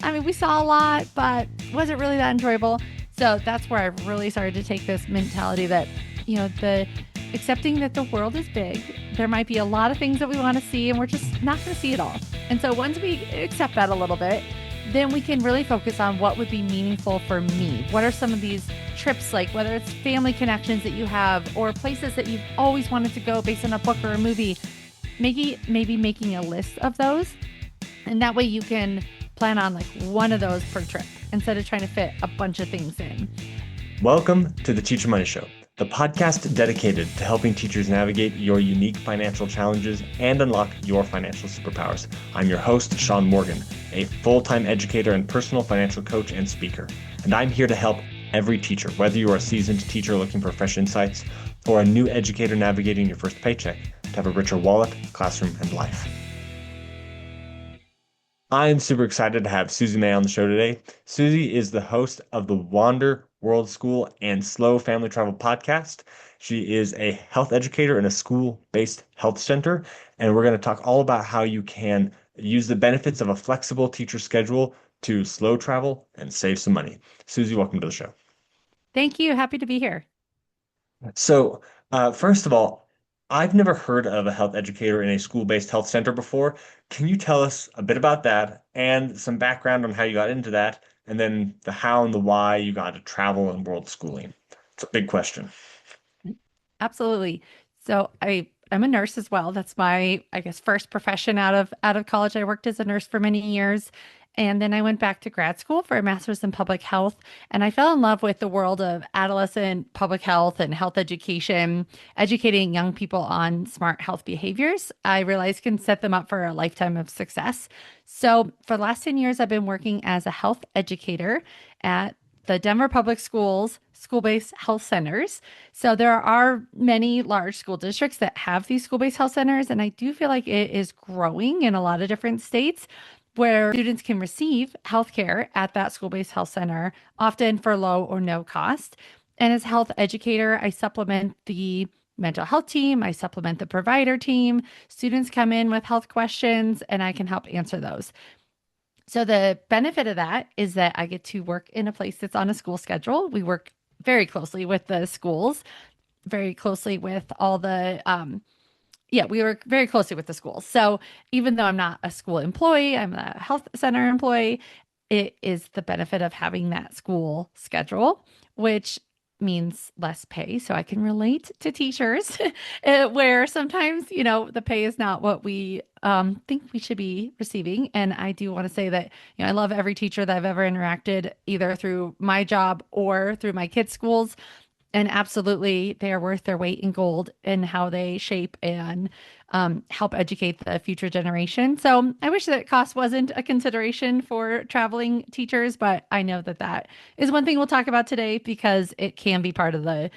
I mean, we saw a lot, but wasn't really that enjoyable. So that's where I really started to take this mentality that, the accepting that the world is big. There might be a lot of things that we want to see, and we're just not going to see it all. And so once we accept that a little bit, then we can really focus on what would be meaningful for me. What are some of these trips like, whether it's family connections that you have or places that you've always wanted to go based on a book or a movie? Maybe making a list of those. And that way you can plan on like one of those per trip instead of trying to fit a bunch of things in. Welcome to the Teacher Money Show, the podcast dedicated to helping teachers navigate your unique financial challenges and unlock your financial superpowers. I'm your host, Shaun Morgan, a full-time educator and personal financial coach and speaker. And I'm here to help every teacher, whether you are a seasoned teacher looking for fresh insights or a new educator navigating your first paycheck, to have a richer wallet, classroom, and life. I'm super excited to have Suzy May on the show today. Suzy is the host of the Wander World School and Slow Family Travel podcast. She is a health educator in a school-based health center, and we're going to talk all about how you can use the benefits of a flexible teacher schedule to slow travel and save some money. Suzy, welcome to the show. Thank you. Happy to be here. So, first of all, I've never heard of a health educator in a school-based health center before. Can you tell us a bit about that and some background on how you got into that, and then the how and the why you got to travel and world schooling? It's a big question. Absolutely. So I'm a nurse as well. That's my, I guess, first profession out of college. I worked as a nurse for many years. And then I went back to grad school for a master's in public health. And I fell in love with the world of adolescent public health and health education, educating young people on smart health behaviors. I realized can set them up for a lifetime of success. So for the last 10 years, I've been working as a health educator at the Denver Public Schools school-based health centers. So there are many large school districts that have these school-based health centers, and I do feel like it is growing in a lot of different states where students can receive healthcare at that school-based health center, often for low or no cost. And as a health educator, I supplement the mental health team, I supplement the provider team. Students come in with health questions, and I can help answer those. So the benefit of that is that I get to work in a place that's on a school schedule. We work very closely with the schools, very closely with all the we work very closely with the schools. So even though I'm not a school employee, I'm a health center employee, it is the benefit of having that school schedule, which means less pay. So I can relate to teachers where sometimes, the pay is not what we think we should be receiving. And I do want to say that, I love every teacher that I've ever interacted either through my job or through my kids' schools. And absolutely, they are worth their weight in gold in how they shape and help educate the future generation. So I wish that cost wasn't a consideration for traveling teachers, but I know that that is one thing we'll talk about today because it can be part of the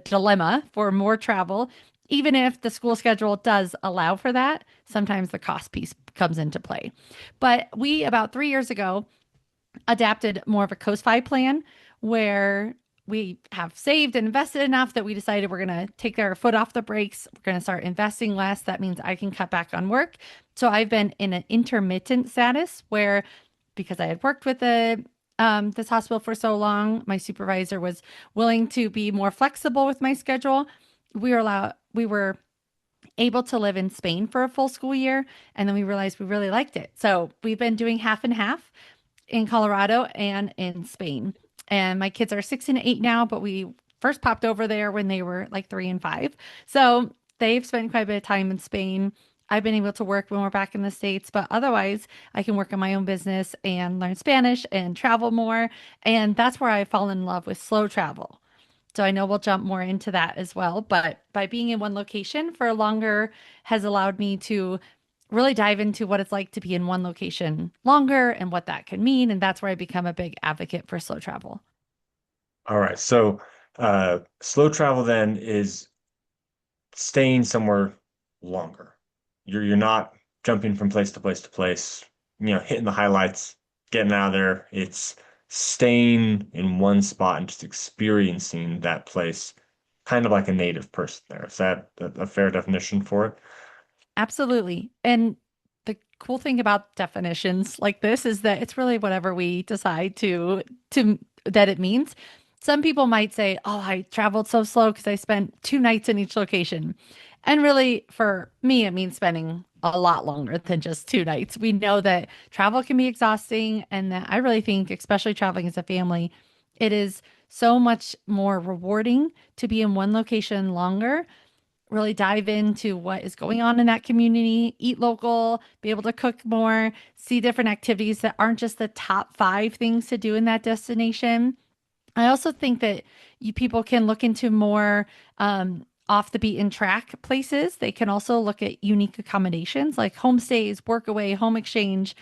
dilemma for more travel. Even if the school schedule does allow for that, sometimes the cost piece comes into play. But we, about 3 years ago, adapted more of a Coast Fi plan where we have saved and invested enough that we decided we're going to take our foot off the brakes. We're going to start investing less. That means I can cut back on work. So I've been in an intermittent status where, because I had worked with this hospital for so long, my supervisor was willing to be more flexible with my schedule. We were able to live in Spain for a full school year, and then we realized we really liked it. So we've been doing half and half in Colorado and in Spain. And my kids are 6 and 8 now, but we first popped over there when they were like 3 and 5. So they've spent quite a bit of time in Spain. I've been able to work when we're back in the States, but otherwise, I can work on my own business and learn Spanish and travel more. And that's where I fall in love with slow travel. So I know we'll jump more into that as well. But by being in one location for longer has allowed me to really dive into what it's like to be in one location longer and what that can mean. And that's where I become a big advocate for slow travel. All right. So, slow travel then is staying somewhere longer. You're not jumping from place to place to place, hitting the highlights, getting out of there. It's staying in one spot and just experiencing that place, kind of like a native person there. Is that a fair definition for it? Absolutely. And the cool thing about definitions like this is that it's really whatever we decide to that it means. Some people might say, "Oh, I traveled so slow because I spent 2 nights in each location." And really, for me, it means spending a lot longer than just 2 nights. We know that travel can be exhausting, and that I really think, especially traveling as a family, it is so much more rewarding to be in one location longer, really dive into what is going on in that community, eat local, be able to cook more, see different activities that aren't just the top 5 things to do in that destination. I also think that people can look into more off the beaten track places. They can also look at unique accommodations like homestays, workaway, home exchange.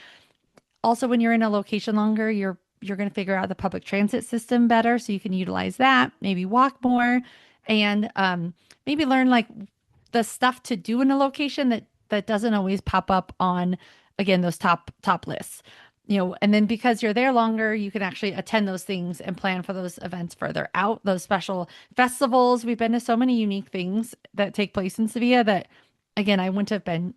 Also, when you're in a location longer, you're going to figure out the public transit system better, so you can utilize that. Maybe walk more, and maybe learn like the stuff to do in a location that doesn't always pop up on, again, those top lists. And then because you're there longer, you can actually attend those things and plan for those events further out, those special festivals. We've been to so many unique things that take place in Sevilla that, again, I wouldn't have been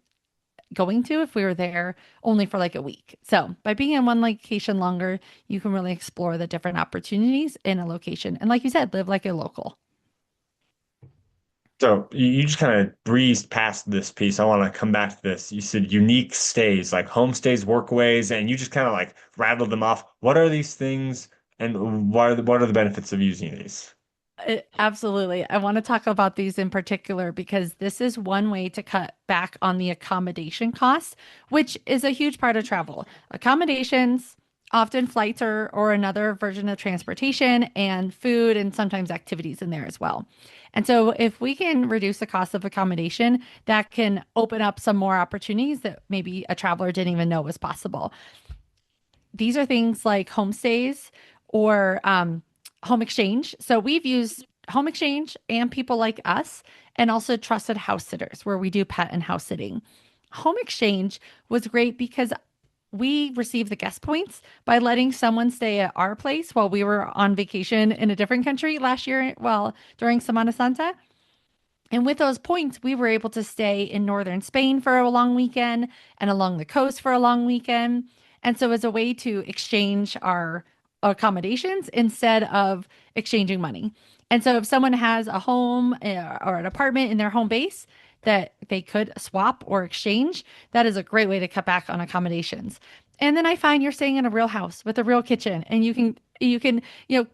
going to if we were there only for like a week. So by being in one location longer, you can really explore the different opportunities in a location. And like you said, live like a local. So you just kind of breezed past this piece. I want to come back to this. You said unique stays, like homestays, workaways, and you just kind of like rattled them off. What are these things, and what are the benefits of using these? Absolutely. I want to talk about these in particular because this is one way to cut back on the accommodation costs, which is a huge part of travel. Accommodations, often flights or another version of transportation, and food and sometimes activities in there as well. And so if we can reduce the cost of accommodation, that can open up some more opportunities that maybe a traveler didn't even know was possible. These are things like homestays or home exchange. So we've used home exchange and people like us, and also trusted house sitters where we do pet and house sitting. Home exchange was great because we received the guest points by letting someone stay at our place while we were on vacation in a different country last year, well, during Semana Santa. And with those points, we were able to stay in northern Spain for a long weekend and along the coast for a long weekend. And so, as a way to exchange our accommodations instead of exchanging money. And so, if someone has a home or an apartment in their home base that they could swap or exchange, that is a great way to cut back on accommodations. And then I find you're staying in a real house with a real kitchen, and you can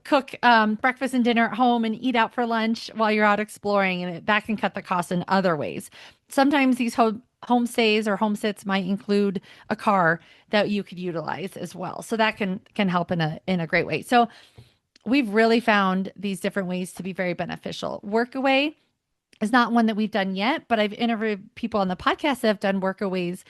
cook breakfast and dinner at home and eat out for lunch while you're out exploring, and that can cut the cost in other ways. Sometimes these homestays or homesits might include a car that you could utilize as well, so that can help in a great way. So we've really found these different ways to be very beneficial. Workaway is not one that we've done yet, but I've interviewed people on the podcast that have done workaways,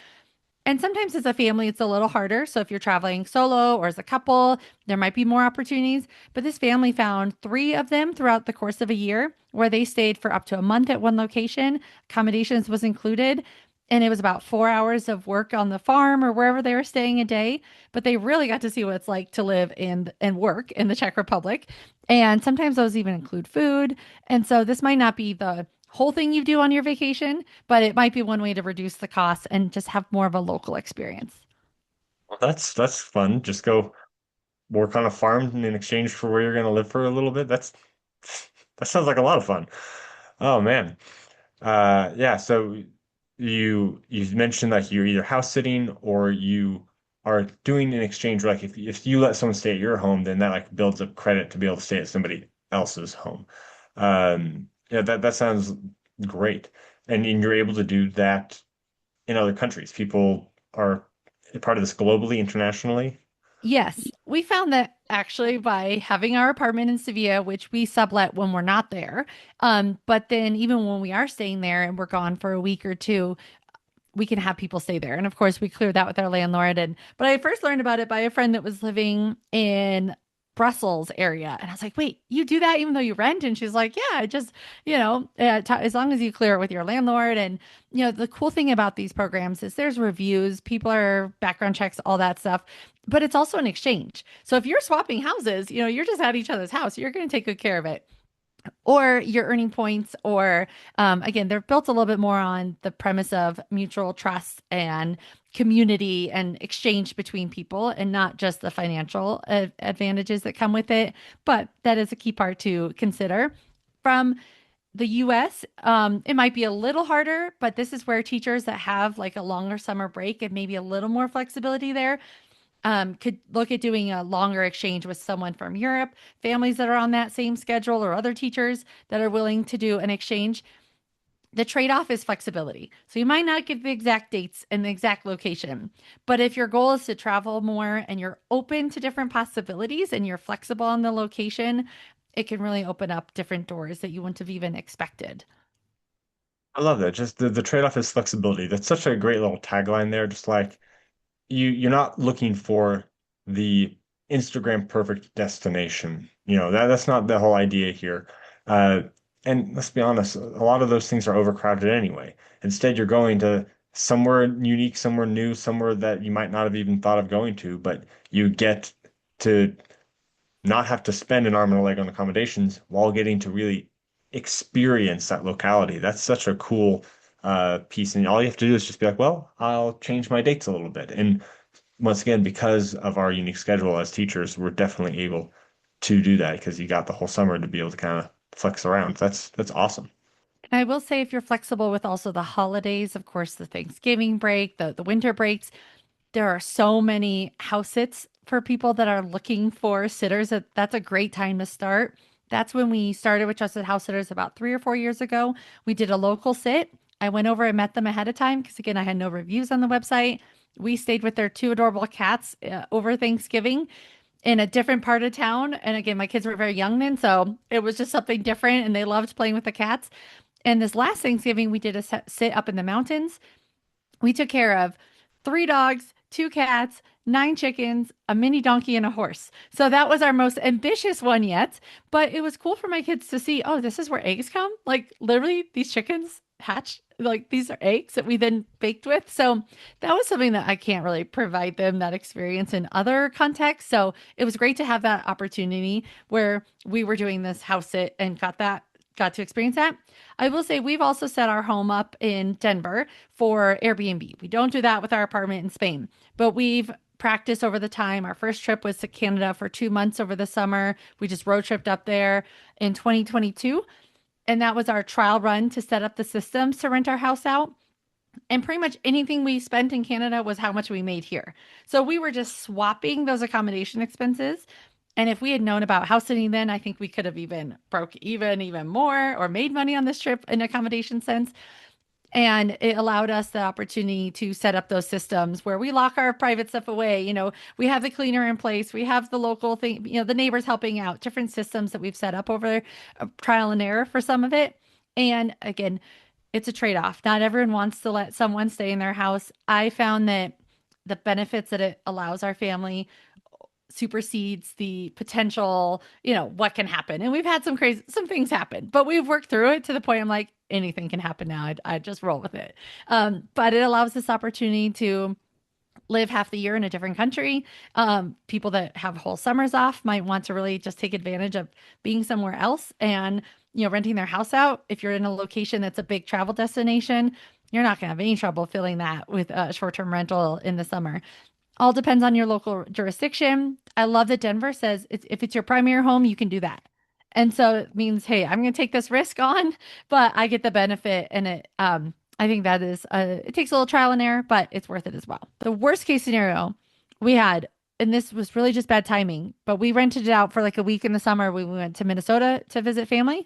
and sometimes as a family, it's a little harder. So if you're traveling solo or as a couple, there might be more opportunities. But this family found 3 of them throughout the course of a year where they stayed for up to a month at one location. Accommodations was included. And it was about 4 hours of work on the farm or wherever they were staying a day. But they really got to see what it's like to live in and work in the Czech Republic. And sometimes those even include food. And so this might not be the whole thing you do on your vacation, but it might be one way to reduce the costs and just have more of a local experience. Well, that's fun. Just go work on a farm in exchange for where you're going to live for a little bit. That sounds like a lot of fun. Oh man. Yeah, so you mentioned that you're either house sitting or you are doing an exchange. Like if you let someone stay at your home, then that like builds up credit to be able to stay at somebody else's home. Yeah, that sounds great. And you're able to do that in other countries. People are part of this globally, internationally. Yes, we found that actually by having our apartment in Sevilla, which we sublet when we're not there. But then even when we are staying there and we're gone for a week or two, we can have people stay there. And of course, we cleared that with our landlord. And but I first learned about it by a friend that was living in Brussels area, and I was like, "Wait, you do that even though you rent?" And she's like, "Yeah, just as long as you clear it with your landlord." And the cool thing about these programs is there's reviews, people are background checks, all that stuff. But it's also an exchange. So if you're swapping houses, you're just at each other's house. You're going to take good care of it. or you're earning points, or again, they're built a little bit more on the premise of mutual trust and community and exchange between people, and not just the financial advantages that come with it. But that is a key part to consider. From the US, it might be a little harder, but this is where teachers that have like a longer summer break and maybe a little more flexibility there could look at doing a longer exchange with someone from Europe, families that are on that same schedule, or other teachers that are willing to do an exchange. The trade off is flexibility. So you might not get the exact dates and the exact location, but if your goal is to travel more and you're open to different possibilities and you're flexible on the location, it can really open up different doors that you wouldn't have even expected. I love that. Just the trade-off is flexibility. That's such a great little tagline there. Just like you're not looking for the Instagram perfect destination. That's not the whole idea here. Uh, and let's be honest, a lot of those things are overcrowded anyway. Instead, you're going to somewhere unique, somewhere new, somewhere that you might not have even thought of going to, but you get to not have to spend an arm and a leg on accommodations while getting to really experience that locality. That's such a cool piece. And all you have to do is just be like, well, I'll change my dates a little bit. And once again, because of our unique schedule as teachers, we're definitely able to do that because you got the whole summer to be able to kind of flex around. That's awesome. And I will say, if you're flexible with also the holidays, of course, the Thanksgiving break, the winter breaks, there are so many house sits for people that are looking for sitters. That's a great time to start. That's when we started with Trusted House Sitters about 3 or 4 years ago. We did a local sit. I went over and met them ahead of time because, again, I had no reviews on the website. We stayed with their two adorable cats over Thanksgiving in a different part of town. And again, my kids were very young then, so it was just something different, and they loved playing with the cats. And this last Thanksgiving, we did a sit up in the mountains. We took care of three dogs, two cats, nine chickens, a mini donkey, and a horse. So that was our most ambitious one yet. But it was cool for my kids to see, oh, this is where eggs come. Like literally, these chickens hatch. Like these are eggs that we then baked with. So that was something that I can't really provide them that experience in other contexts. So it was great to have that opportunity where we were doing this house sit and got to experience that. I will say we've also set our home up in Denver for Airbnb. We don't do that with our apartment in Spain, but we've practiced over the time. Our first trip was to Canada for 2 months over the summer. We just road tripped up there in 2022. And that was our trial run to set up the systems to rent our house out. And pretty much anything we spent in Canada was how much we made here. So we were just swapping those accommodation expenses. And if we had known about house sitting then, I think we could have even broke even more or made money on this trip in accommodation sense. And it allowed us the opportunity to set up those systems where we lock our private stuff away. We have the cleaner in place, we have the local thing, the neighbors helping out, different systems that we've set up over trial and error for some of it. And again, it's a trade-off. Not everyone wants to let someone stay in their house. I found that the benefits that it allows our family supersedes the potential, what can happen. And we've had some things happen, but we've worked through it to the point I'm like, anything can happen now. I'd just roll with it. But it allows this opportunity to live half the year in a different country. People that have whole summers off might want to really just take advantage of being somewhere else and, renting their house out. If you're in a location that's a big travel destination, you're not going to have any trouble filling that with a short-term rental in the summer. All depends on your local jurisdiction. I love that Denver says if it's your primary home, you can do that. And so it means, hey, I'm going to take this risk on, but I get the benefit. And I think that is, it takes a little trial and error, but it's worth it as well. The worst case scenario we had, and this was really just bad timing, but we rented it out for like a week in the summer. We went to Minnesota to visit family.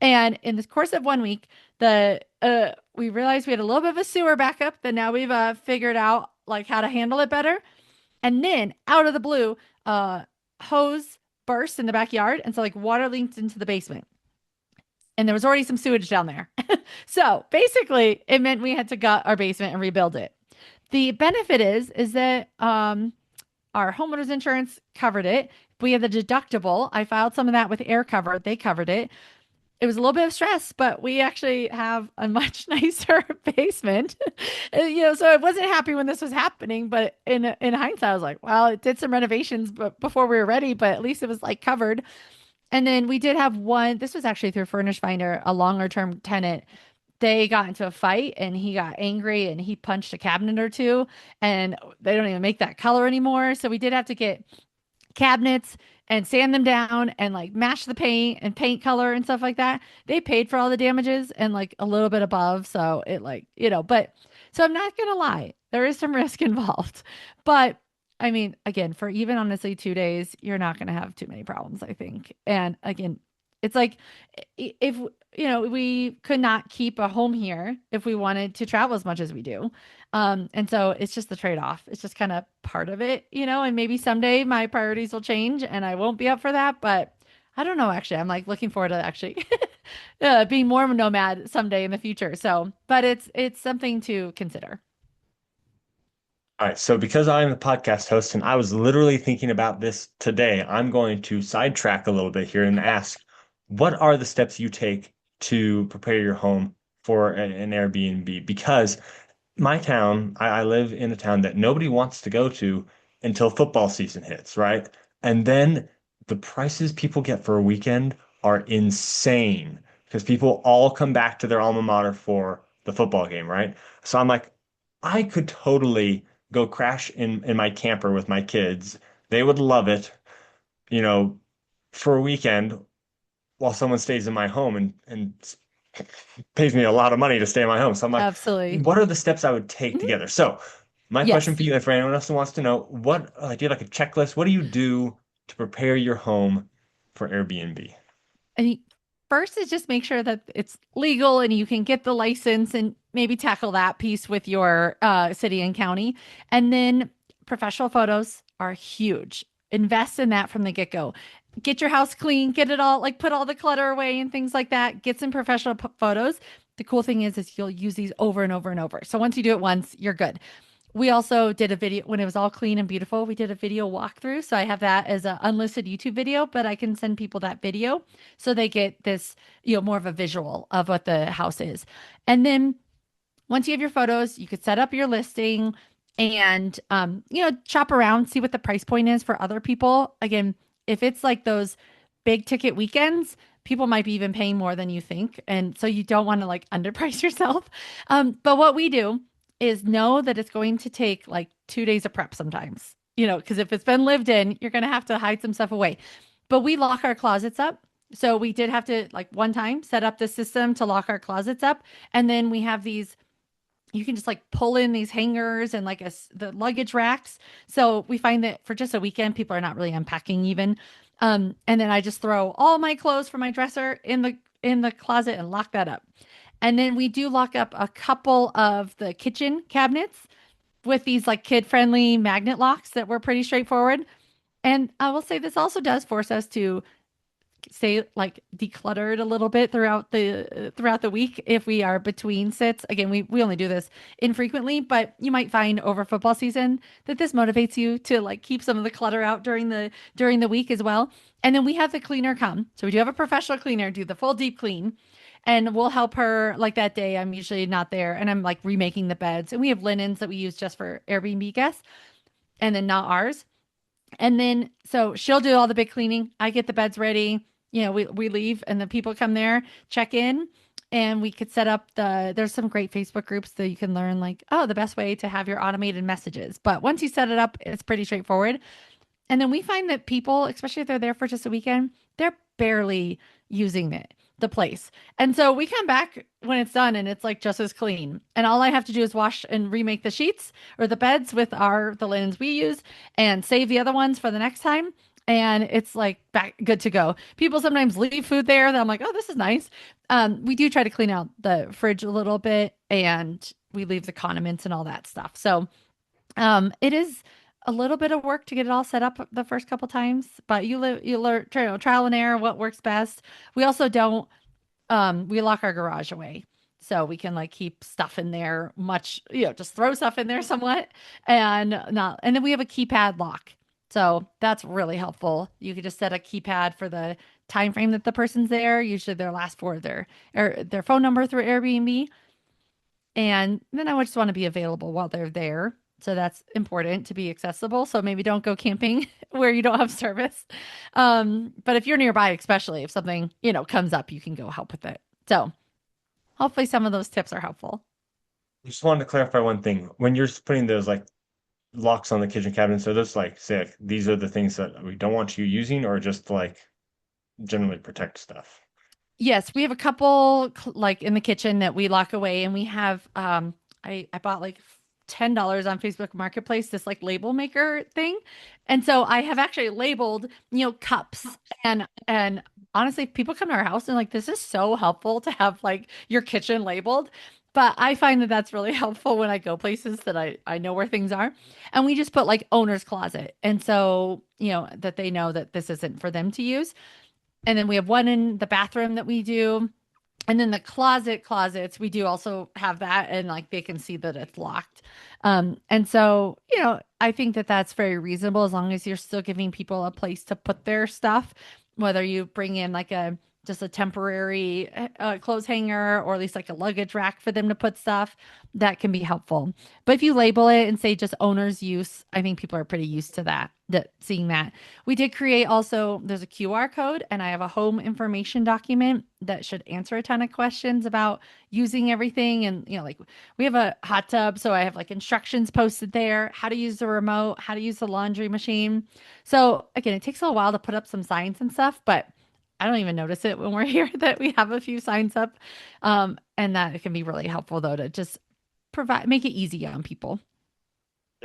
And in the course of 1 week, we realized we had a little bit of a sewer backup that now we've figured out like how to handle it better. And then out of the blue, hose burst in the backyard, and so like water leaked into the basement. And there was already some sewage down there. So basically, it meant we had to gut our basement and rebuild it. The benefit is that our homeowner's insurance covered it. We had the deductible. I filed some of that with Air Cover. They covered it. It was a little bit of stress, but we actually have a much nicer basement. So I wasn't happy when this was happening, but in hindsight, I was like, well, it did some renovations but before we were ready, but at least it was like covered. And then we did have one, this was actually through Furnish Finder, a longer term tenant. They got into a fight and he got angry and he punched a cabinet or two, and they don't even make that color anymore. So we did have to get cabinets and sand them down and like mash the paint and paint color and stuff like that. They paid for all the damages and like a little bit above. So it like, but so I'm not gonna lie, there is some risk involved. But I mean, again, for even honestly 2 days, you're not gonna have too many problems, I think. And again, it's like if we could not keep a home here if we wanted to travel as much as we do. And so it's just the trade-off. It's just kind of part of it, and maybe someday my priorities will change and I won't be up for that. But I don't know, actually. I'm like looking forward to actually being more of a nomad someday in the future. So, but it's something to consider. All right, so because I'm the podcast host and I was literally thinking about this today, I'm going to sidetrack a little bit here and ask, what are the steps you take to prepare your home for an Airbnb? Because my town, I live in a town that nobody wants to go to until football season hits, right? And then the prices people get for a weekend are insane because people all come back to their alma mater for the football game, right? So I'm like, I could totally go crash in my camper with my kids. They would love it, you know, for a weekend while someone stays in my home and pays me a lot of money to stay in my home. So I'm like, Absolutely. what are the steps I would take Mhm. together? So my question for Yes. you, and for anyone else who wants to know, what do you have like a checklist? What do you do to prepare your home for Airbnb? And first is just make sure that it's legal and you can get the license and maybe tackle that piece with your city and county. And then professional photos are huge. Invest in that from the get-go. Get your house clean, get it all like put all the clutter away and things like that. Get some professional photos. The cool thing is you'll use these over and over and over. So once you do it once, you're good. We also did a video when it was all clean and beautiful. We did a video walkthrough. So I have that as an unlisted YouTube video, but I can send people that video so they get this, more of a visual of what the house is. And then once you have your photos, you could set up your listing and shop around, see what the price point is for other people. Again, if it's like those big ticket weekends, people might be even paying more than you think. And so you don't want to like underprice yourself. But what we do is know that it's going to take like 2 days of prep sometimes, because if it's been lived in, you're going to have to hide some stuff away. But we lock our closets up. So we did have to like one time set up the system to lock our closets up. And then we have these you can just like pull in these hangers and like the luggage racks. So we find that for just a weekend, people are not really unpacking even. And then I just throw all my clothes from my dresser in the closet and lock that up. And then we do lock up a couple of the kitchen cabinets with these like kid-friendly magnet locks that were pretty straightforward. And I will say this also does force us to say like decluttered a little bit throughout the week if we are between sits. Again, we only do this infrequently, but you might find over football season that this motivates you to like keep some of the clutter out during the week as well. And then we have the cleaner come. So we do have a professional cleaner do the full deep clean. And we'll help her like that day. I'm usually not there and I'm like remaking the beds. And we have linens that we use just for Airbnb guests and then not ours. And then so she'll do all the big cleaning. I get the beds ready. We leave and the people come there, check in, and we could set up there's some great Facebook groups that you can learn like, oh, the best way to have your automated messages. But once you set it up, it's pretty straightforward. And then we find that people, especially if they're there for just a weekend, they're barely using the place. And so we come back when it's done and it's like just as clean. And all I have to do is wash and remake the sheets or the beds with the linens we use and save the other ones for the next time. And it's like back good to go. People sometimes leave food there that I'm like, oh, this is nice. We do try to clean out the fridge a little bit and we leave the condiments and all that stuff. So it is a little bit of work to get it all set up the first couple times, but you learn trial and error what works best. We also don't we lock our garage away so we can like keep stuff in there much, just throw stuff in there somewhat and then we have a keypad lock. So that's really helpful. You could just set a keypad for the time frame that the person's there, usually their last four of their phone number through Airbnb. And then I would just want to be available while they're there. So that's important to be accessible. So maybe don't go camping where you don't have service. But if you're nearby, especially if something, comes up, you can go help with it. So hopefully some of those tips are helpful. I just wanted to clarify one thing. When you're putting those like locks on the kitchen cabinets, are those like say like, these are the things that we don't want you using, or just like generally protect stuff? Yes, we have a couple like in the kitchen that we lock away, and we have I bought like $10 on Facebook Marketplace this like label maker thing. And so I have actually labeled, cups and honestly people come to our house and like this is so helpful to have like your kitchen labeled. But I find that that's really helpful when I go places that I know where things are. And we just put like owner's closet. And so, that they know that this isn't for them to use. And then we have one in the bathroom that we do. And then the closets, we do also have that, and like they can see that it's locked. And so, I think that that's very reasonable as long as you're still giving people a place to put their stuff, whether you bring in like just a temporary clothes hanger or at least like a luggage rack for them to put stuff, that can be helpful. But if you label it and say just owner's use, I think people are pretty used to that seeing that. We did create also, there's a QR code and I have a home information document that should answer a ton of questions about using everything. And, like we have a hot tub. So I have like instructions posted there, how to use the remote, how to use the laundry machine. So again, it takes a while to put up some signs and stuff, but I don't even notice it when we're here that we have a few signs up. And that it can be really helpful though to just make it easy on people.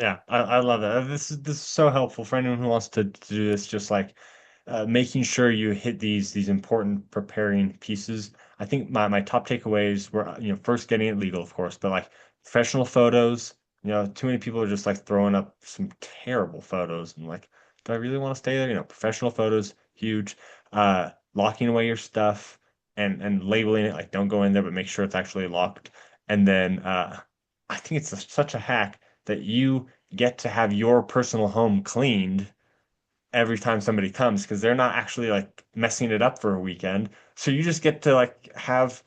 Yeah, I love that. This is so helpful for anyone who wants to do this. Just like making sure you hit these important preparing pieces. I think my top takeaways were first getting it legal, of course, but like professional photos. Too many people are just like throwing up some terrible photos and like, do I really want to stay there? Professional photos, huge. Locking away your stuff and labeling it like don't go in there, but make sure it's actually locked. And then I think it's such a hack that you get to have your personal home cleaned every time somebody comes because they're not actually like messing it up for a weekend. So you just get to like have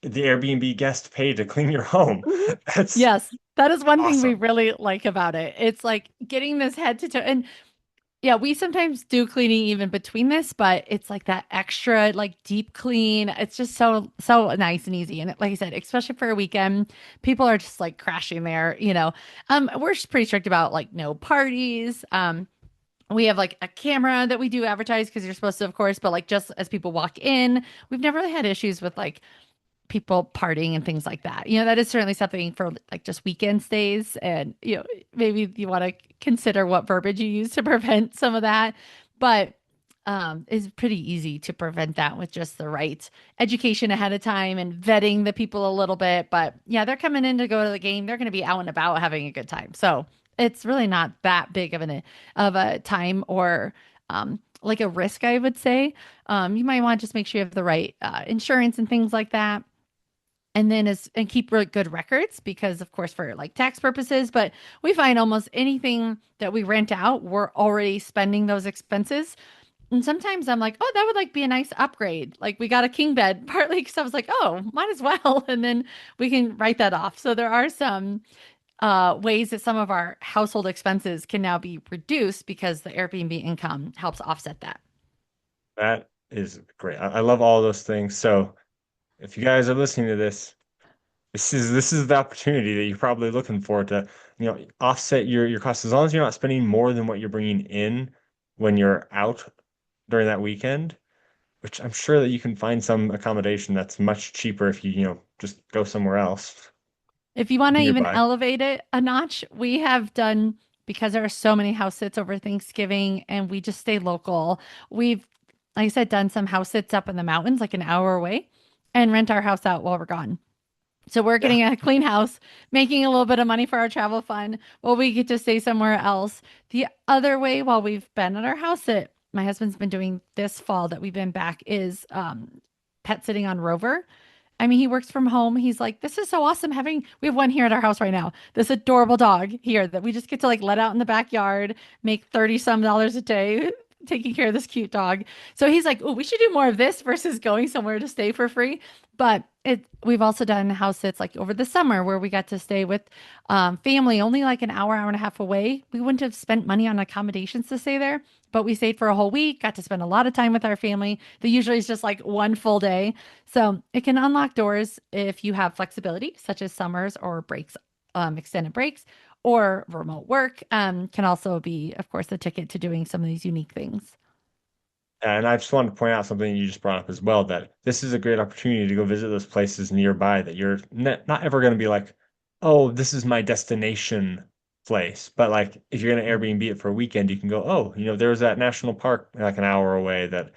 the Airbnb guest pay to clean your home. Mhm. That's Yes, that is one thing we awesome. really like about it. It's like getting this head to toe. And yeah, we sometimes do cleaning even between this, but it's like that extra, like deep clean. It's just so nice and easy. And like I said, especially for a weekend, people are just like crashing there. We're just pretty strict about like no parties. We have like a camera that we do advertise because you're supposed to, of course, but like just as people walk in, we've never really had issues with like people partying and things like that. That is certainly something for like just weekend stays. And, maybe you want to consider what verbiage you use to prevent some of that. But it's pretty easy to prevent that with just the right education ahead of time and vetting the people a little bit. But yeah, they're coming in to go to the game. They're going to be out and about having a good time. So it's really not that big of a time or like a risk, I would say. You might want to just make sure you have the right insurance and things like that, and then and keep really good records because of course for like tax purposes. But we find almost anything that we rent out, we're already spending those expenses. And sometimes I'm like, oh, that would like be a nice upgrade, like we got a king bed partly because I was like, oh, might as well. And then we can write that off. So there are some ways that some of our household expenses can now be reduced because the Airbnb income helps offset that. That is great. I love all those things. So if you guys are listening to this, this is the opportunity that you're probably looking for to, offset your costs as long as you're not spending more than what you're bringing in when you're out during that weekend, which I'm sure that you can find some accommodation that's much cheaper if you just go somewhere else If you want to even nearby. elevate it a notch, we have done, because there are so many house sits over Thanksgiving and we just stay local. We've, like I said, done some house sits up in the mountains, like an hour away, and rent our house out while we're gone. So we're Yeah, getting a clean house, making a little bit of money for our travel fund while we get to stay somewhere else. The other way, while we've been at our house that my husband's been doing this fall that we've been back, is pet sitting on Rover. I mean, he works from home. He's like, this is so awesome having, we have one here at our house right now, this adorable dog here that we just get to like let out in the backyard, make 30 some dollars a day taking care of this cute dog. So he's like, oh, we should do more of this versus going somewhere to stay for free. But We've also done house sits like over the summer where we got to stay with family only like an hour, hour and a half away. We wouldn't have spent money on accommodations to stay there, but we stayed for a whole week, got to spend a lot of time with our family. That usually is just like one full day. So it can unlock doors if you have flexibility, such as summers or breaks, extended breaks, or remote work, can also be, of course, the ticket to doing some of these unique things. And I just wanted to point out something you just brought up as well, that this is a great opportunity to go visit those places nearby that you're not ever going to be like, oh, this is my destination place. But like if you're going to Airbnb it for a weekend, you can go, oh, there's that national park like an hour away that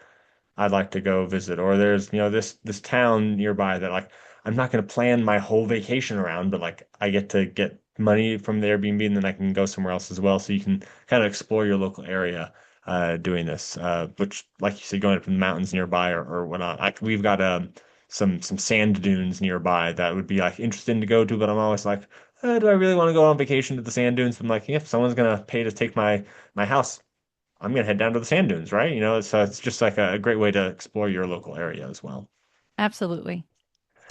I'd like to go visit. Or there's, this town nearby that like I'm not going to plan my whole vacation around, but like I get to get money from the Airbnb and then I can go somewhere else as well. So you can kind of explore your local area doing this, which like you said, going up in the mountains nearby or whatnot. We've got some sand dunes nearby that would be like interesting to go to, but I'm always like, do I really want to go on vacation to the sand dunes? I'm like, if someone's gonna pay to take my house, I'm gonna head down to the sand dunes, right? So it's just like a great way to explore your local area as well. Absolutely.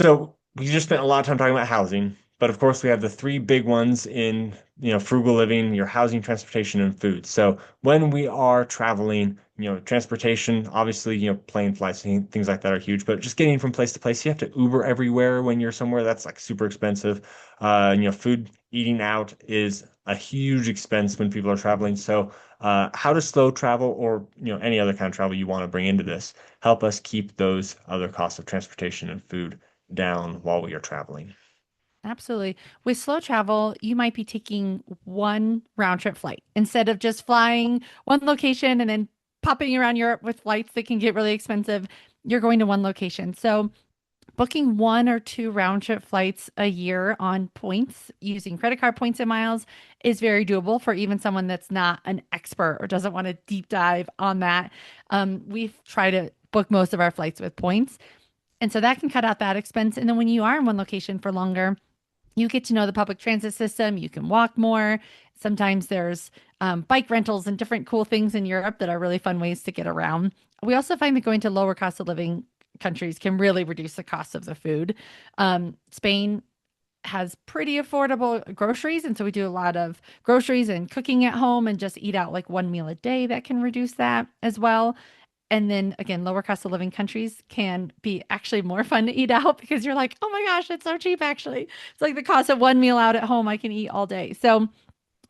So we just spent a lot of time talking about housing, but of course we have the three big ones in, frugal living, your housing, transportation, and food. So when we are traveling, transportation, obviously, plane flights and things like that are huge, but just getting from place to place, you have to Uber everywhere when you're somewhere. That's like super expensive. Food, eating out is a huge expense when people are traveling. So how does slow travel or, any other kind of travel you want to bring into this help us keep those other costs of transportation and food down while we are traveling? Absolutely. With slow travel, you might be taking one round trip flight instead of just flying one location and then popping around Europe with flights that can get really expensive. You're going to one location. So, booking one or two round trip flights a year on points using credit card points and miles is very doable for even someone that's not an expert or doesn't want to deep dive on that. We've tried to book most of our flights with points. And so that can cut out that expense. And then when you are in one location for longer, you get to know the public transit system. You can walk more. Sometimes there's bike rentals and different cool things in Europe that are really fun ways to get around. We also find that going to lower cost of living countries can really reduce the cost of the food. Spain has pretty affordable groceries. And so we do a lot of groceries and cooking at home and just eat out like one meal a day that can reduce that as well. And then again, lower cost of living countries can be actually more fun to eat out because you're like, oh my gosh, it's so cheap actually. It's like the cost of one meal out at home I can eat all day. So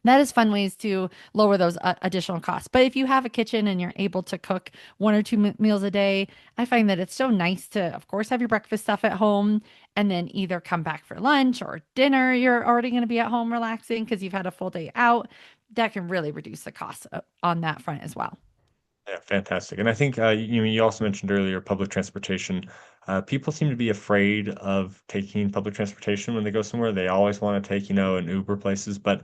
that is fun ways to lower those additional costs. But if you have a kitchen and you're able to cook one or two meals a day, I find that it's so nice to, of course, have your breakfast stuff at home and then either come back for lunch or dinner. You're already going to be at home relaxing because you've had a full day out. That can really reduce the costs on that front as well. Yeah, fantastic. And I think you also mentioned earlier public transportation. People seem to be afraid of taking public transportation when they go somewhere. They always want to take, an Uber places. But,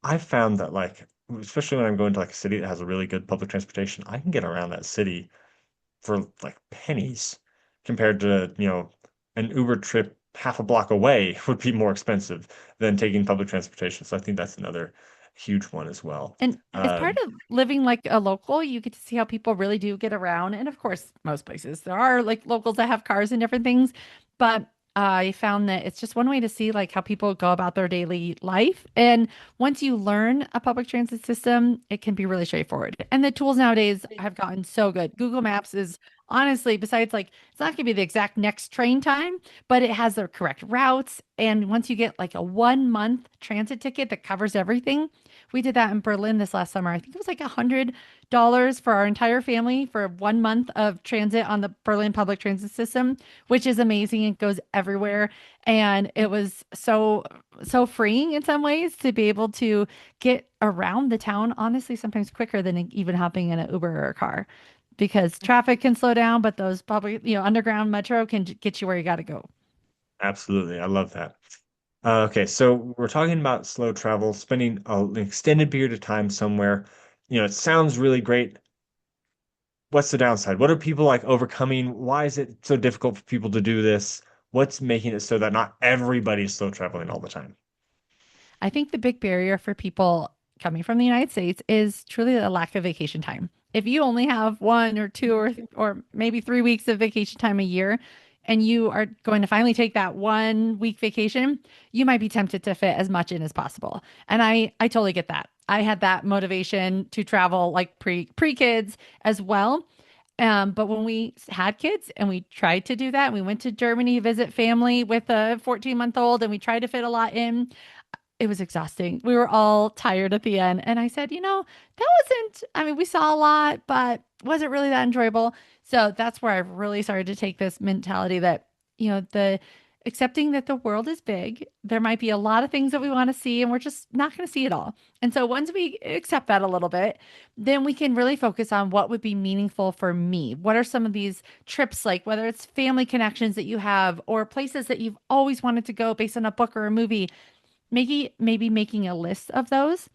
I've found that like, especially when I'm going to like a city that has a really good public transportation, I can get around that city for like pennies compared to, an Uber trip half a block away would be more expensive than taking public transportation. So I think that's another huge one as well. And as Uh, part of living like a local, you get to see how people really do get around. And of course, most places there are like locals that have cars and different things. But I found that it's just one way to see like how people go about their daily life. And once you learn a public transit system, it can be really straightforward. And the tools nowadays have gotten so good. Google Maps is honestly, besides like, it's not going to be the exact next train time, but it has the correct routes. And once you get like a 1 month transit ticket that covers everything, we did that in Berlin this last summer. I think it was like $100 for our entire family for 1 month of transit on the Berlin public transit system, which is amazing. It goes everywhere. And it was so freeing in some ways to be able to get around the town, honestly, sometimes quicker than even hopping in an Uber or a car because traffic can slow down, but those public, underground metro can get you where you got to go. Absolutely. I love that. Okay, so we're talking about slow travel, spending an extended period of time somewhere. It sounds really great. What's the downside? What are people like overcoming? Why is it so difficult for people to do this? What's making it so that not everybody's slow traveling all the time? I think the big barrier for people coming from the United States is truly a lack of vacation time. If you only have one or two or maybe 3 weeks of vacation time a year and you are going to finally take that 1 week vacation, you might be tempted to fit as much in as possible. And I totally get that. I had that motivation to travel like pre kids as well. But when we had kids and we tried to do that, we went to Germany to visit family with a 14-month-old and we tried to fit a lot in. It was exhausting. We were all tired at the end. And I said, that wasn't, I mean, we saw a lot, but was it really that enjoyable? So that's where I've really started to take this mentality that, the accepting that the world is big, there might be a lot of things that we want to see, and we're just not going to see it all. And so once we accept that a little bit, then we can really focus on what would be meaningful for me. What are some of these trips like, whether it's family connections that you have or places that you've always wanted to go based on a book or a movie? Maybe making a list of those,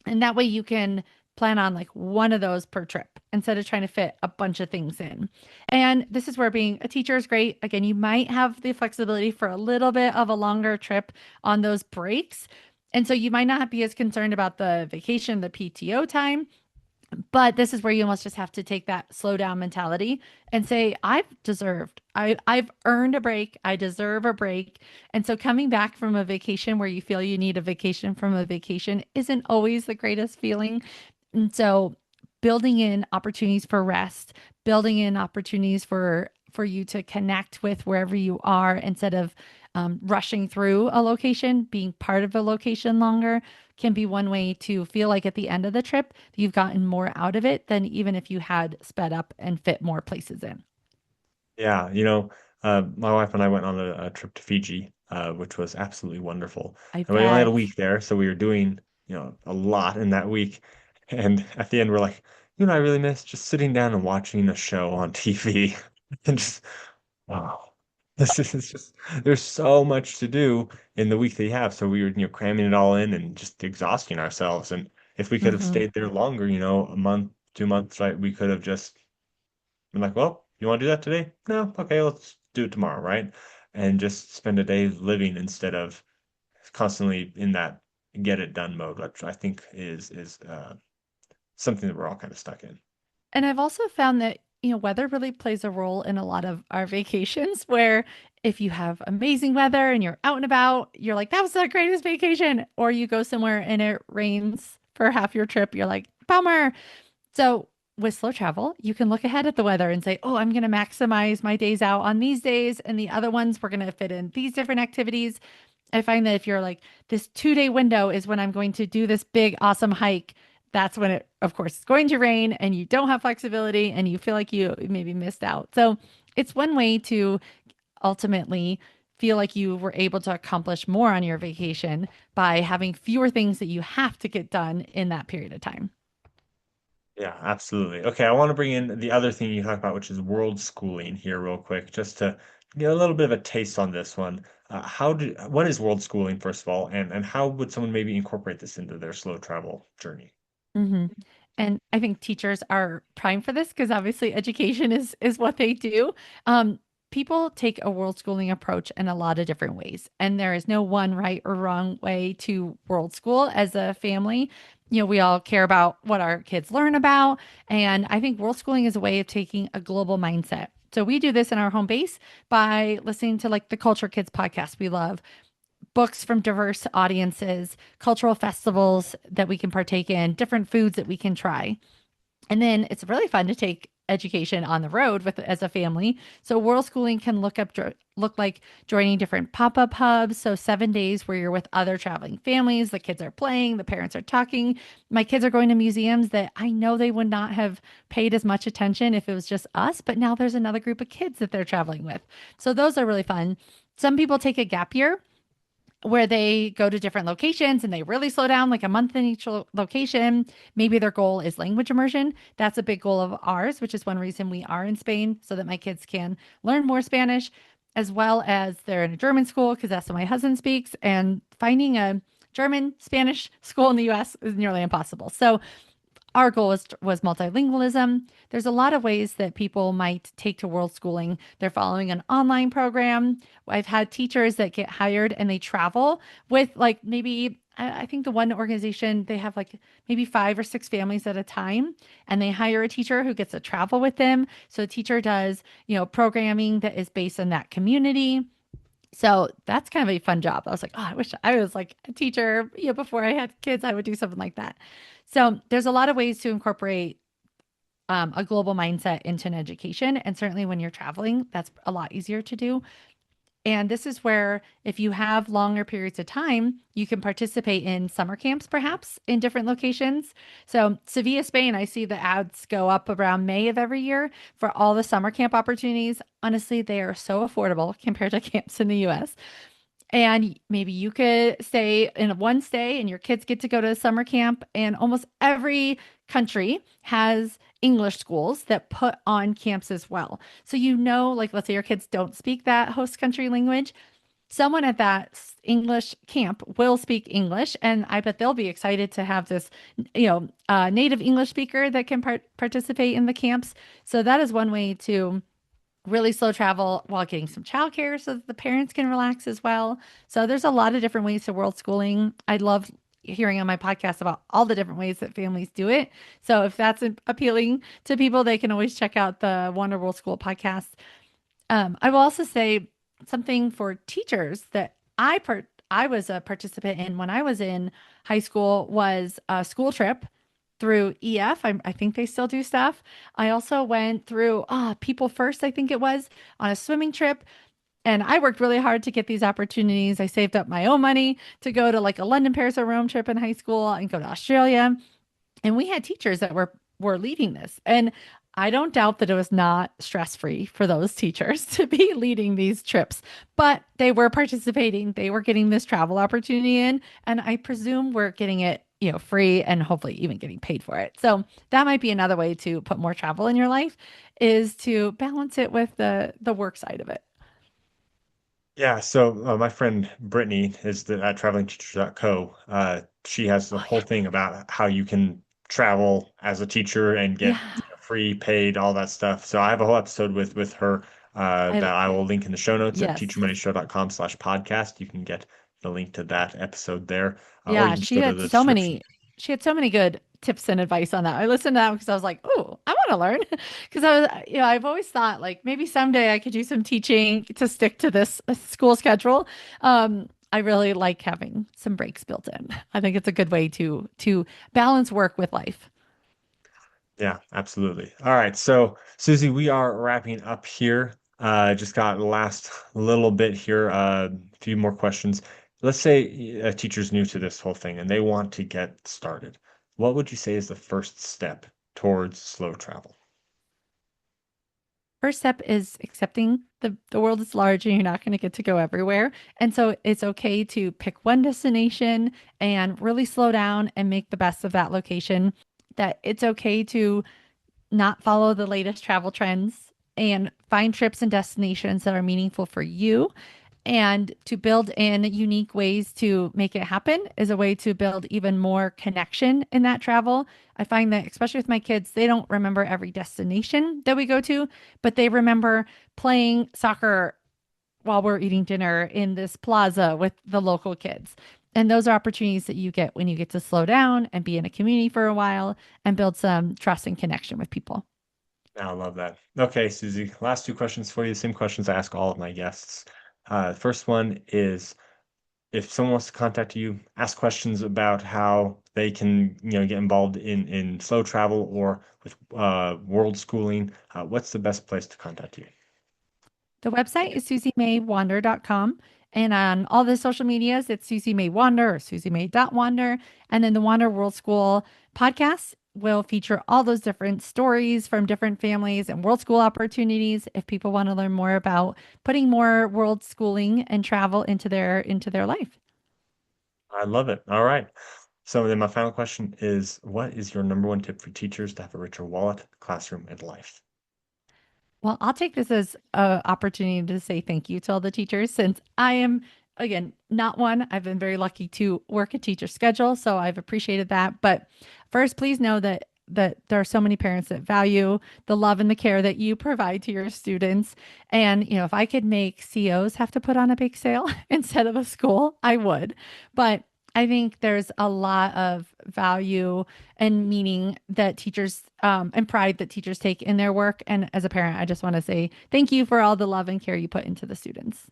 and that way you can plan on like one of those per trip instead of trying to fit a bunch of things in. And this is where being a teacher is great. Again, you might have the flexibility for a little bit of a longer trip on those breaks. And so you might not be as concerned about the vacation, the PTO time, but this is where you almost just have to take that slow down mentality and say, I've earned a break. I deserve a break. And so coming back from a vacation where you feel you need a vacation from a vacation isn't always the greatest feeling. And so building in opportunities for rest, building in opportunities for you to connect with wherever you are instead of rushing through a location, being part of a location longer can be one way to feel like at the end of the trip, you've gotten more out of it than even if you had sped up and fit more places in. Yeah, my wife and I went on a trip to Fiji, which was absolutely wonderful. I And we only had a bet. week there, so we were doing, a lot in that week. And at the end, we're like, I really miss just sitting down and watching a show on TV and just, wow, this is it's just, there's so much to do in the week that you have. So we were, cramming it all in and just exhausting ourselves. And if we could have Hmm. stayed there longer, a month, 2 months, right, we could have just I'm like, well, you want to do that today? No, okay, let's do it tomorrow, right? And just spend a day living instead of constantly in that get it done mode, which I think is something that we're all kind of stuck in. And I've also found that, weather really plays a role in a lot of our vacations where if you have amazing weather and you're out and about, you're like, that was the greatest vacation. Or you go somewhere and it rains for half your trip, you're like, bummer. So with slow travel, you can look ahead at the weather and say, oh, I'm going to maximize my days out on these days. And the other ones, we're going to fit in these different activities. I find that if you're like, this 2 day window is when I'm going to do this big, awesome hike, that's when it, of course, is going to rain and you don't have flexibility and you feel like you maybe missed out. So it's one way to ultimately feel like you were able to accomplish more on your vacation by having fewer things that you have to get done in that period of time. Yeah, absolutely. Okay, I want to bring in the other thing you talked about, which is world schooling here real quick, just to get a little bit of a taste on this one. What is world schooling, first of all, and how would someone maybe incorporate this into their slow travel journey? Hmm. And I think teachers are prime for this because obviously education is what they do. Um, People take a world schooling approach in a lot of different ways, and there is no one right or wrong way to world school as a family. We all care about what our kids learn about, and I think world schooling is a way of taking a global mindset. So we do this in our home base by listening to like the Culture Kids podcast we love, books from diverse audiences, cultural festivals that we can partake in, different foods that we can try. And then it's really fun to take education on the road with as a family. So world schooling can look like joining different pop-up hubs. So 7 days where you're with other traveling families, the kids are playing, the parents are talking. My kids are going to museums that I know they would not have paid as much attention if it was just us, but now there's another group of kids that they're traveling with. So those are really fun. Some people take a gap year where they go to different locations and they really slow down like a month in each location. Maybe their goal is language immersion. That's a big goal of ours, which is one reason we are in Spain so that my kids can learn more Spanish, as well as they're in a German school because that's what my husband speaks. And finding a German Spanish school in the US is nearly impossible. So our goal was multilingualism. There's a lot of ways that people might take to world schooling. They're following an online program. I've had teachers that get hired and they travel with like maybe I think the one organization, they have like maybe 5 or 6 families at a time, and they hire a teacher who gets to travel with them. So the teacher does, programming that is based on that community. So that's kind of a fun job. I was like, oh, I wish I was like a teacher, before I had kids, I would do something like that. So there's a lot of ways to incorporate a global mindset into an education. And certainly when you're traveling, that's a lot easier to do. And this is where, if you have longer periods of time, you can participate in summer camps, perhaps in different locations. So, Sevilla, Spain, I see the ads go up around May of every year for all the summer camp opportunities. Honestly, they are so affordable compared to camps in the US. And maybe you could stay in one stay and your kids get to go to a summer camp. And almost every country has English schools that put on camps as well. So, like, let's say your kids don't speak that host country language. Someone at that English camp will speak English, and I bet they'll be excited to have this, native English speaker that can participate in the camps. So that is one way to really slow travel while getting some childcare so that the parents can relax as well. So there's a lot of different ways to world schooling. I love hearing on my podcast about all the different ways that families do it. So if that's appealing to people, they can always check out the Wander World School podcast. I will also say something for teachers that I was a participant in when I was in high school was a school trip through EF. I think they still do stuff. I also went through People First, I think it was, on a swimming trip. And I worked really hard to get these opportunities. I saved up my own money to go to like a London, Paris, or Rome trip in high school and go to Australia. And we had teachers that were leading this. And I don't doubt that it was not stress-free for those teachers to be leading these trips, but they were participating. They were getting this travel opportunity in, and I presume we're getting it, free and hopefully even getting paid for it. So that might be another way to put more travel in your life is to balance it with the work side of it. Yeah, so my friend Brittany is at travelingteachers.co. She has the Oh whole yeah. thing about how you can travel as a teacher and get Yeah. free, paid, all that stuff. So I have a whole episode with her I that I will link in the show notes at yes. teachermoneyshow.com/podcast. You can get the link to that episode there, or you Yeah, can just go to the description. she had so many good tips and advice on that. I listened to that because I was like, "Oh, I want to learn." Because I was, I've always thought like maybe someday I could do some teaching to stick to this school schedule. I really like having some breaks built in. I think it's a good way to balance work with life. Yeah, absolutely. All right. So, Susie, we are wrapping up here. Just got the last little bit here, a few more questions. Let's say a teacher's new to this whole thing and they want to get started. What would you say is the first step towards slow travel? First step is accepting the world is large and you're not going to get to go everywhere. And so it's okay to pick one destination and really slow down and make the best of that location. That it's okay to not follow the latest travel trends and find trips and destinations that are meaningful for you. And to build in unique ways to make it happen is a way to build even more connection in that travel. I find that, especially with my kids, they don't remember every destination that we go to, but they remember playing soccer while we're eating dinner in this plaza with the local kids. And those are opportunities that you get when you get to slow down and be in a community for a while and build some trust and connection with people. I love that. Okay, Susie, last two questions for you. Same questions I ask all of my guests. First one is if someone wants to contact you, ask questions about how they can, get involved in slow travel or with world schooling, what's the best place to contact you? The website is SuzyMayWander.com. And on all the social medias, it's Suzy May Wander or SuzyMay.Wander. And then the Wander World School podcast will feature all those different stories from different families and world school opportunities if people want to learn more about putting more world schooling and travel into their life. I love it. All right. So then my final question is, what is your number one tip for teachers to have a richer wallet, classroom, and life? Well, I'll take this as an opportunity to say thank you to all the teachers since I am, again, not one. I've been very lucky to work a teacher schedule, so I've appreciated that. But first, please know that there are so many parents that value the love and the care that you provide to your students. And, if I could make COs have to put on a bake sale instead of a school, I would. But I think there's a lot of value and meaning that teachers and pride that teachers take in their work. And as a parent, I just want to say thank you for all the love and care you put into the students.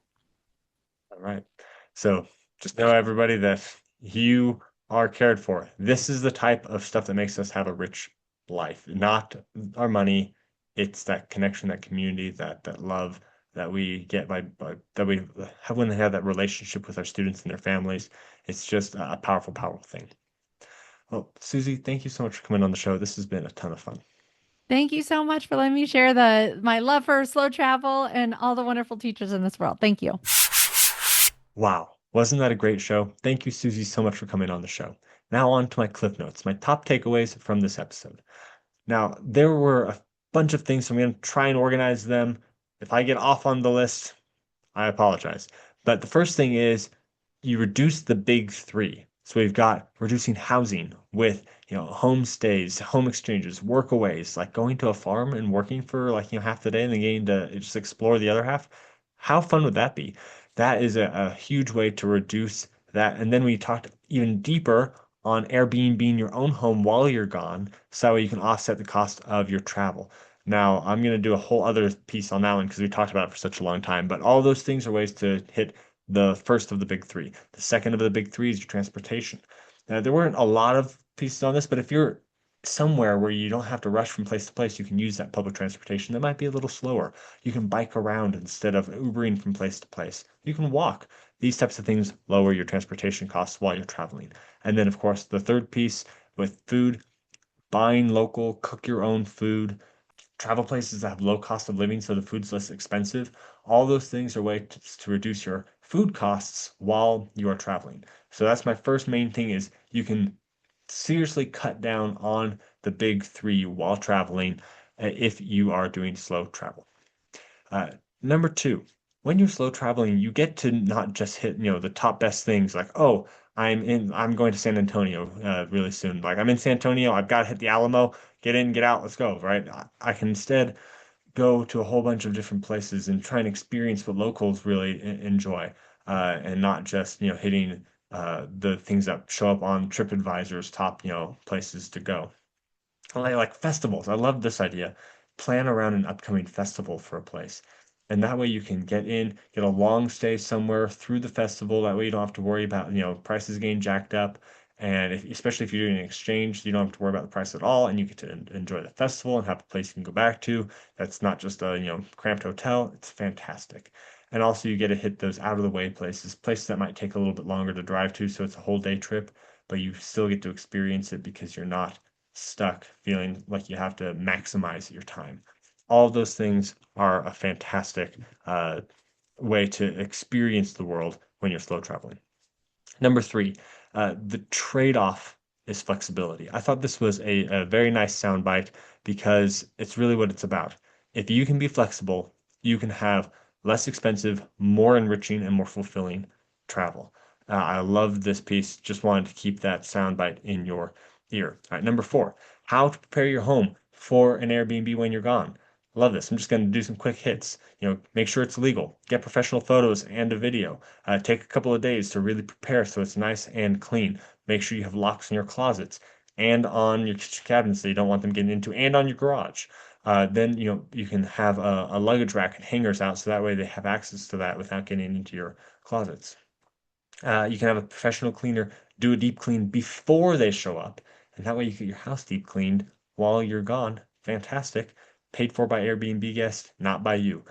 All right. So just know, everybody, that you are cared for. This is the type of stuff that makes us have a rich life, not our money. It's that connection, that community, that love that we get by that we have when they have that relationship with our students and their families. It's just a powerful, powerful thing. Well, Suzy, thank you so much for coming on the show. This has been a ton of fun. Thank you so much for letting me share my love for slow travel and all the wonderful teachers in this world. Thank you. Wow, wasn't that a great show? Thank you, Suzy, so much for coming on the show. Now on to my cliff notes, my top takeaways from this episode. Now, there were a bunch of things, so I'm going to try and organize them. If I get off on the list, I apologize. But the first thing is you reduce the big three. So we've got reducing housing with, homestays, home exchanges, workaways, like going to a farm and working for like, half the day and then getting to just explore the other half. How fun would that be? That is a huge way to reduce that. And then we talked even deeper on Airbnb in your own home while you're gone, so that way you can offset the cost of your travel. Now, I'm going to do a whole other piece on that one because we talked about it for such a long time, but all those things are ways to hit the first of the big three. The second of the big three is your transportation. There weren't a lot of pieces on this, but if you're somewhere where you don't have to rush from place to place, you can use that public transportation that might be a little slower. You can bike around instead of Ubering from place to place. You can walk. These types of things lower your transportation costs while you're traveling. And then, of course, the third piece with food, buying local, cook your own food, travel places that have low cost of living so the food's less expensive. All those things are ways to reduce your food costs while you are traveling. So that's my first main thing is you can seriously cut down on the big three while traveling if you are doing slow travel. Uh, Number two, when you're slow traveling, you get to not just hit, the top best things like, oh, I'm going to San Antonio really soon. Like I'm in San Antonio, I've got to hit the Alamo, get in, get out, let's go, right? I can instead go to a whole bunch of different places and try and experience what locals really enjoy, and not just, hitting the things that show up on TripAdvisor's top, places to go. Like festivals. I love this idea. Plan around an upcoming festival for a place. And that way you can get in, get a long stay somewhere through the festival. That way you don't have to worry about, prices getting jacked up. And especially if you're doing an exchange, you don't have to worry about the price at all. And you get to enjoy the festival and have a place you can go back to. That's not just a, cramped hotel. It's fantastic. And also you get to hit those out of the way places, places that might take a little bit longer to drive to. So it's a whole day trip, but you still get to experience it because you're not stuck feeling like you have to maximize your time. All of those things are a fantastic way to experience the world when you're slow traveling. Number three, the trade-off is flexibility. I thought this was a very nice soundbite because it's really what it's about. If you can be flexible, you can have less expensive, more enriching, and more fulfilling travel. I love this piece. Just wanted to keep that soundbite in your ear. All right, number four, how to prepare your home for an Airbnb when you're gone. Love this. I'm just going to do some quick hits. Make sure it's legal. Get professional photos and a video. Take a couple of days to really prepare so it's nice and clean. Make sure you have locks in your closets and on your kitchen cabinets that you don't want them getting into, and on your garage. Then you can have a luggage rack and hangers out so that way they have access to that without getting into your closets. You can have a professional cleaner do a deep clean before they show up, and that way you get your house deep cleaned while you're gone. Fantastic. Paid for by Airbnb guest, not by you.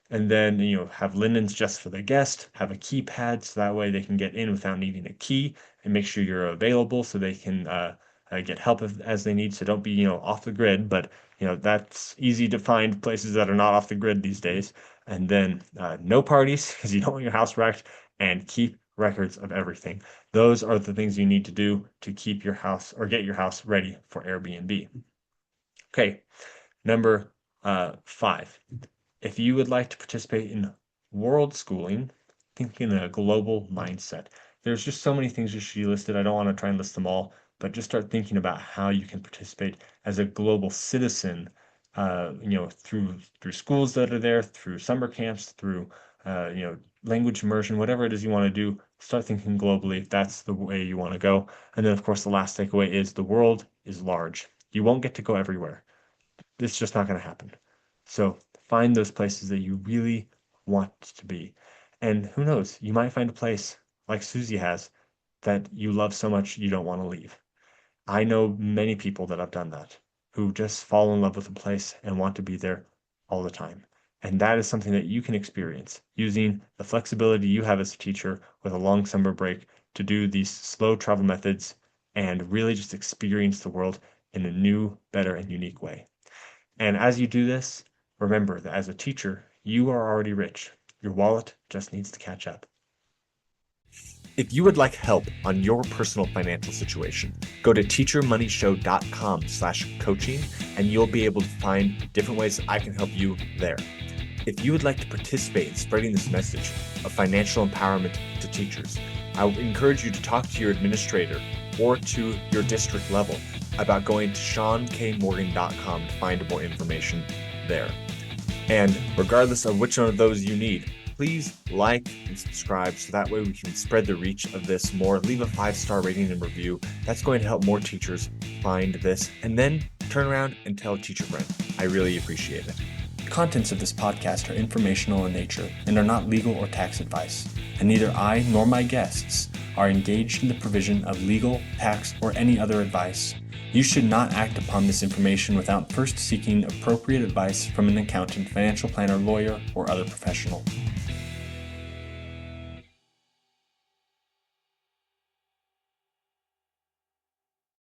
And then, have linens just for the guest, have a keypad so that way they can get in without needing a key, and make sure you're available so they can get help as they need. So don't be, off the grid, but, that's easy to find places that are not off the grid these days. And then no parties because you don't want your house wrecked, and keep records of everything. Those are the things you need to do to keep your house or get your house ready for Airbnb. Okay, number five. If you would like to participate in world schooling, think in a global mindset. There's just so many things you should be listed. I don't want to try and list them all, but just start thinking about how you can participate as a global citizen, through schools that are there, through summer camps, through language immersion, whatever it is you want to do, start thinking globally if that's the way you want to go. And then, of course, the last takeaway is the world is large. You won't get to go everywhere. It's just not going to happen. So find those places that you really want to be. And who knows, you might find a place like Suzy has that you love so much you don't want to leave. I know many people that have done that, who just fall in love with a place and want to be there all the time. And that is something that you can experience using the flexibility you have as a teacher with a long summer break to do these slow travel methods and really just experience the world in a new, better, and unique way. And as you do this, remember that as a teacher, you are already rich. Your wallet just needs to catch up. If you would like help on your personal financial situation, go to teachermoneyshow.com/coaching and you'll be able to find different ways that I can help you there. If you would like to participate in spreading this message of financial empowerment to teachers, I would encourage you to talk to your administrator or to your district level about going to ShaunKMorgan.com to find more information there. And regardless of which one of those you need, please like and subscribe so that way we can spread the reach of this more. Leave a 5-star rating and review. That's going to help more teachers find this. And then turn around and tell a teacher friend. I really appreciate it. The contents of this podcast are informational in nature and are not legal or tax advice. And neither I nor my guests are engaged in the provision of legal, tax, or any other advice. You should not act upon this information without first seeking appropriate advice from an accountant, financial planner, lawyer, or other professional.